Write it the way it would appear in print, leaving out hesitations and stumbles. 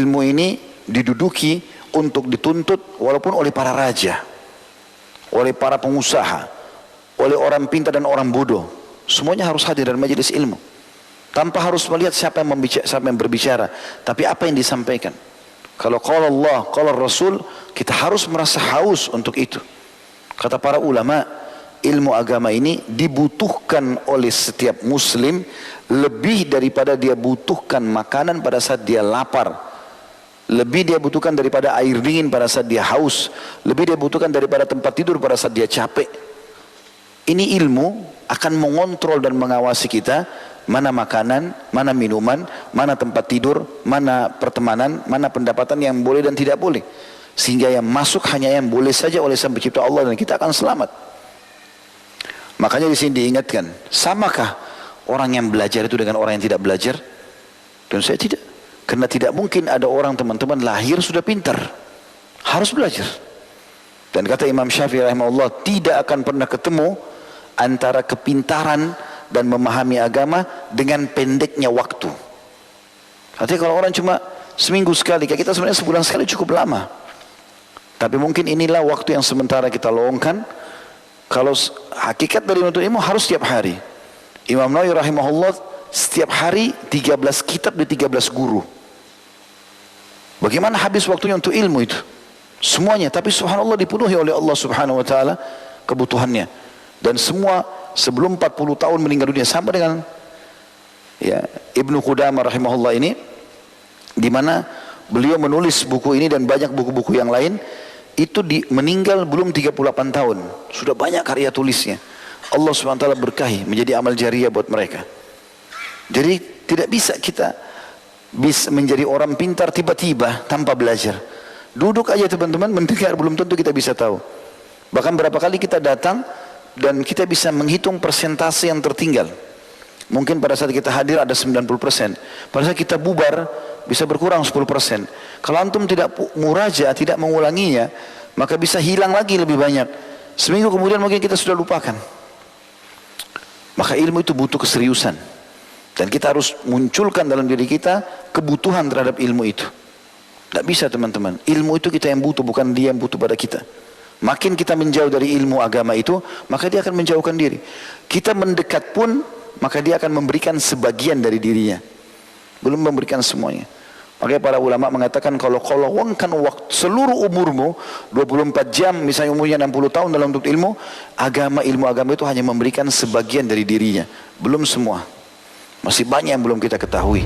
ilmu ini diduduki untuk dituntut walaupun oleh para raja, oleh para pengusaha, oleh orang pintar dan orang bodoh. Semuanya harus hadir dalam majelis ilmu. Tanpa harus melihat siapa yang berbicara, tapi apa yang disampaikan. Kalau qala Allah, qala Rasul, kita harus merasa haus untuk itu. Kata para ulama, ilmu agama ini dibutuhkan oleh setiap muslim lebih daripada dia butuhkan makanan pada saat dia lapar. Lebih dia butuhkan daripada air dingin pada saat dia haus. Lebih dia butuhkan daripada tempat tidur pada saat dia capek. Ini ilmu akan mengontrol dan mengawasi kita, mana makanan, mana minuman, mana tempat tidur, mana pertemanan, mana pendapatan yang boleh dan tidak boleh. Sehingga yang masuk hanya yang boleh saja oleh Sang Pencipta Allah dan kita akan selamat. Makanya di sini diingatkan, samakah orang yang belajar itu dengan orang yang tidak belajar? Dan saya tidak. Karena tidak mungkin ada orang teman-teman lahir sudah pintar. Harus belajar. Dan kata Imam Syafi'i rahimahullah, tidak akan pernah ketemu antara kepintaran dan memahami agama dengan pendeknya waktu. Artinya kalau orang cuma seminggu sekali, kayak kita sebenarnya sebulan sekali cukup lama. Tapi mungkin inilah waktu yang sementara kita lowongkan. Kalau hakikat dari menuntut ilmu harus setiap hari. Imam Nawawi rahimahullah setiap hari 13 kitab di 13 guru. Bagaimana habis waktunya untuk ilmu itu? Semuanya, tapi subhanallah dipenuhi oleh Allah subhanahu wa ta'ala kebutuhannya. Dan semua sebelum 40 tahun meninggal dunia, sama dengan ya, Ibnu Qudamah rahimahullah ini, di mana beliau menulis buku ini dan banyak buku-buku yang lain, itu meninggal belum 38 tahun, sudah banyak karya tulisnya. Allah SWT berkahi, menjadi amal jariah buat mereka. Jadi tidak bisa kita menjadi orang pintar tiba-tiba tanpa belajar. Duduk aja teman-teman, mendengar belum tentu kita bisa tahu. Bahkan berapa kali kita datang dan kita bisa menghitung persentase yang tertinggal. Mungkin pada saat kita hadir ada 90%. Pada saat kita bubar bisa berkurang 10%. Kalau antum tidak muraja, tidak mengulanginya, maka bisa hilang lagi lebih banyak. Seminggu kemudian mungkin kita sudah lupakan. Maka ilmu itu butuh keseriusan. Dan kita harus munculkan dalam diri kita kebutuhan terhadap ilmu itu. Tidak bisa teman-teman. Ilmu itu kita yang butuh, bukan dia yang butuh pada kita. Makin kita menjauh dari ilmu agama itu, maka dia akan menjauhkan diri. Kita mendekat pun, maka dia akan memberikan sebagian dari dirinya. Belum memberikan semuanya. Makanya para ulama mengatakan kalau lowongkan waktu seluruh umurmu 24 jam, misalnya umurnya 60 tahun dalam untuk ilmu agama itu hanya memberikan sebagian dari dirinya, belum semua. Masih banyak yang belum kita ketahui.